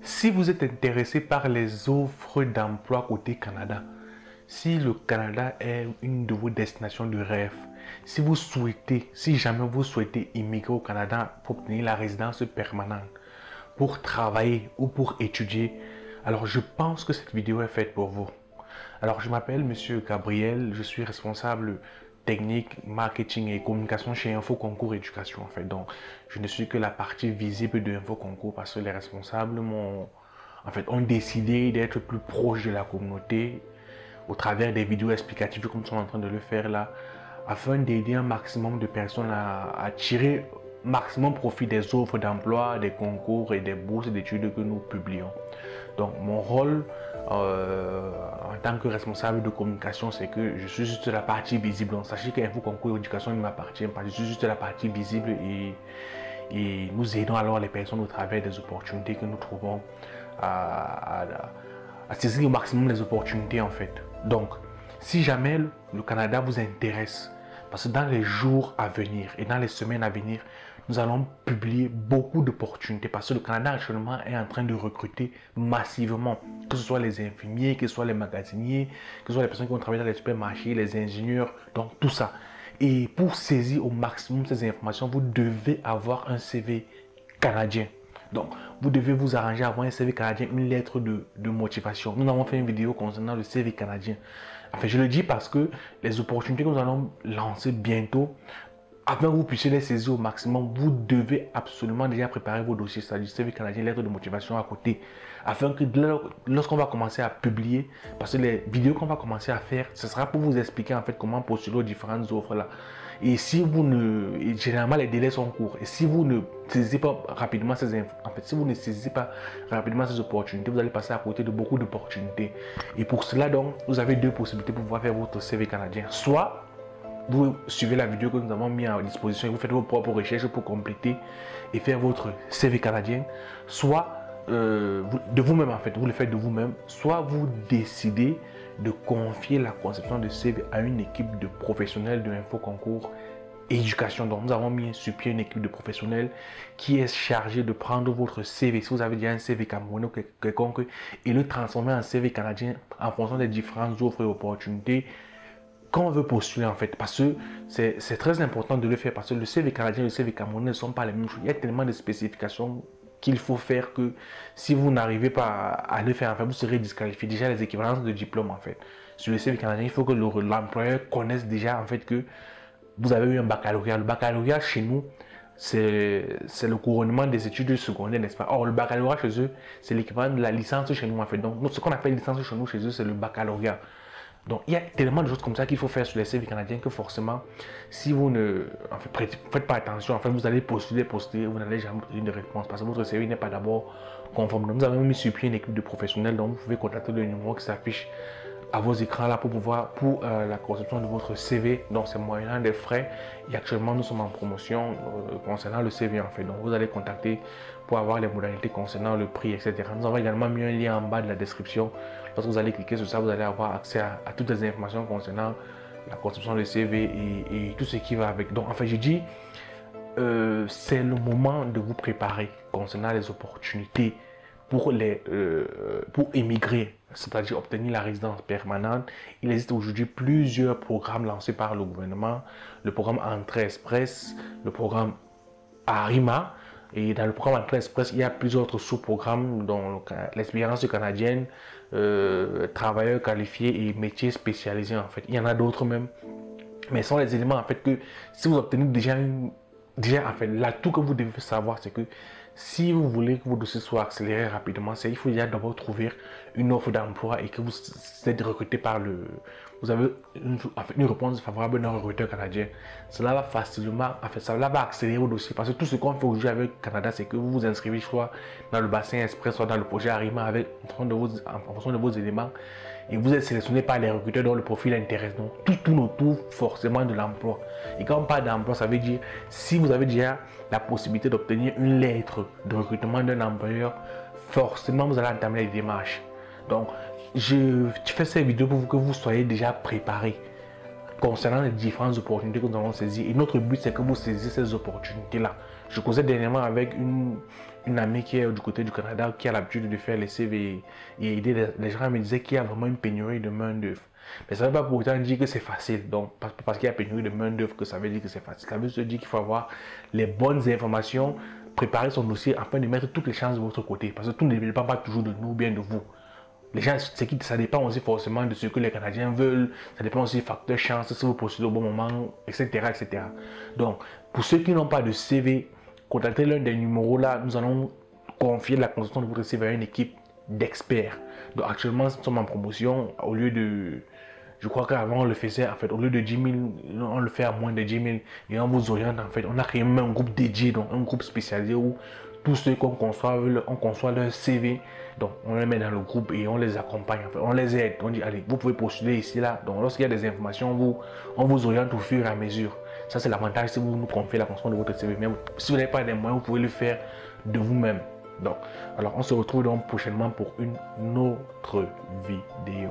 Si vous êtes intéressé par les offres d'emploi côté Canada, si le Canada est une de vos destinations de rêve, si jamais vous souhaitez immigrer au Canada pour obtenir la résidence permanente, pour travailler ou pour étudier, alors je pense que cette vidéo est faite pour vous. Alors je m'appelle Monsieur Gabriel, je suis responsable technique, marketing et communication chez Info Concours Éducation en fait. Donc je ne suis que la partie visible de Info Concours parce que les responsables ont décidé d'être plus proches de la communauté au travers des vidéos explicatives comme nous sommes en train de le faire là, afin d'aider un maximum de personnes à tirer maximum profit des offres d'emploi, des concours et des bourses d'études que nous publions. Donc mon rôle en tant que responsable de communication, c'est que je suis juste la partie visible. Donc, sachez qu'Info Concours Éducation ne m'appartient pas, je suis juste la partie visible et nous aidons alors les personnes au travers des opportunités que nous trouvons à saisir au maximum les opportunités en fait. Donc, si jamais le Canada vous intéresse, parce que dans les jours à venir et dans les semaines à venir, nous allons publier beaucoup d'opportunités parce que le Canada actuellement est en train de recruter massivement, que ce soit les infirmiers, que ce soit les magasiniers, que ce soit les personnes qui vont travailler dans les supermarchés, les ingénieurs, donc tout ça. Et pour saisir au maximum ces informations, vous devez avoir un CV canadien. Donc, vous devez vous arranger à avoir un CV canadien, une lettre de motivation. Nous avons fait une vidéo concernant le CV canadien. Enfin, je le dis parce que les opportunités que nous allons lancer bientôt, afin que vous puissiez les saisir au maximum, vous devez absolument déjà préparer vos dossiers, c'est-à-dire CV canadien, lettre de motivation à côté, afin que lorsqu'on va commencer à publier, parce que les vidéos qu'on va commencer à faire, ce sera pour vous expliquer en fait comment postuler aux différentes offres là. Et si vous ne, généralement les délais sont courts, et si vous ne saisissez pas rapidement si vous ne saisissez pas rapidement ces opportunités, vous allez passer à côté de beaucoup d'opportunités. Et pour cela donc, vous avez deux possibilités pour pouvoir faire votre CV canadien. Soit vous suivez la vidéo que nous avons mis à disposition et vous faites vos propres recherches pour compléter et faire votre CV canadien, soit de vous-même en fait, vous le faites de vous-même, soit vous décidez de confier la conception de CV à une équipe de professionnels de Info Concours Éducation. Donc nous avons mis sur pied une équipe de professionnels qui est chargée de prendre votre CV, si vous avez déjà un CV camerounais ou quelconque, et le transformer en CV canadien en fonction des différentes offres et opportunités qu'on veut postuler en fait, parce que c'est très important de le faire, parce que le CV canadien et le CV camerounais ne sont pas les mêmes choses. Il y a tellement de spécifications qu'il faut faire que si vous n'arrivez pas à le faire, en fait, vous serez disqualifié. Déjà les équivalences de diplôme en fait. Sur le CV canadien, il faut que l'employeur connaisse déjà en fait que vous avez eu un baccalauréat. Le baccalauréat chez nous, c'est le couronnement des études secondaires, n'est-ce pas? Or, le baccalauréat chez eux, c'est l'équivalent de la licence chez nous en fait. Donc, ce qu'on appelle licence chez nous, c'est le baccalauréat. Donc, il y a tellement de choses comme ça qu'il faut faire sur les CV canadiens que forcément, si vous ne faites pas attention, en fait, vous allez postuler, vous n'allez jamais obtenir de réponse parce que votre CV n'est pas d'abord conforme. Donc, nous avons mis sur pied une équipe de professionnels, donc vous pouvez contacter le numéro qui s'affiche à vos écrans là pour la conception de votre CV. Donc, c'est moyennant des frais. Et actuellement, nous sommes en promotion concernant le CV en fait. Donc, vous allez contacter pour avoir les modalités concernant le prix, etc. Nous avons également mis un lien en bas de la description. Lorsque vous allez cliquer sur ça, vous allez avoir accès à toutes les informations concernant la conception de CV et tout ce qui va avec. Donc, en fait, je dis, c'est le moment de vous préparer concernant les opportunités pour émigrer, c'est-à-dire obtenir la résidence permanente. Il existe aujourd'hui plusieurs programmes lancés par le gouvernement. Le programme Entrée Express, le programme Arima. Et dans le programme Entrée Express, il y a plusieurs autres sous-programmes, dont l'expérience canadienne, travailleurs qualifiés et métiers spécialisés en fait. Il y en a d'autres même. Mais ce sont les éléments en fait que si vous obtenez déjà en fait, l'atout que vous devez savoir, c'est que si vous voulez que vos dossiers soient accélérés rapidement, il faut déjà d'abord trouver une offre d'emploi et que vous êtes recruté par vous avez une réponse favorable d'un recruteur canadien. Cela va facilement, cela va accélérer vos dossiers parce que tout ce qu'on fait aujourd'hui avec le Canada, c'est que vous vous inscrivez soit dans le bassin express, soit dans le projet Arima en fonction de vos éléments et vous êtes sélectionné par les recruteurs dont le profil intéresse. Donc tout tourne autour forcément de l'emploi. Et quand on parle d'emploi, ça veut dire si vous avez déjà la possibilité d'obtenir une lettre de recrutement d'un employeur, forcément vous allez entamer les démarches. Donc je fais cette vidéo pour que vous soyez déjà préparés concernant les différentes opportunités que nous allons saisir. Et notre but, c'est que vous saisissiez ces opportunités-là. Je causais dernièrement avec une amie qui est du côté du Canada, qui a l'habitude de faire les CV et aider les gens. Elle me disait qu'il y a vraiment une pénurie de main-d'œuvre. Mais ça ne veut pas pour autant dire que c'est facile. Donc, parce qu'il y a pénurie de main-d'œuvre que ça veut dire que c'est facile. Ça veut dire qu'il faut avoir les bonnes informations, préparer son dossier afin de mettre toutes les chances de votre côté. Parce que tout ne dépend pas toujours de nous ou bien de vous. Les gens, ça dépend aussi forcément de ce que les Canadiens veulent, ça dépend aussi du facteur chance, si vous postulez au bon moment, etc., etc. Donc, pour ceux qui n'ont pas de CV, contactez l'un des numéros là, nous allons confier la construction de votre CV à une équipe d'experts. Donc, actuellement, nous sommes en promotion, au lieu de... Je crois qu'avant on le faisait, en fait, au lieu de 10 000, on le fait à moins de 10 000 et on vous oriente, en fait. On a créé même un groupe dédié, donc un groupe spécialisé où tous ceux qu'on conçoit, on conçoit leur CV, donc on les met dans le groupe et on les accompagne, en fait. On les aide, on dit allez, vous pouvez postuler ici, là. Donc lorsqu'il y a des informations, on vous oriente au fur et à mesure. Ça c'est l'avantage si vous nous confiez la construction de votre CV. Mais si vous n'avez pas les moyens, vous pouvez le faire de vous-même. Donc, alors on se retrouve donc prochainement pour une autre vidéo.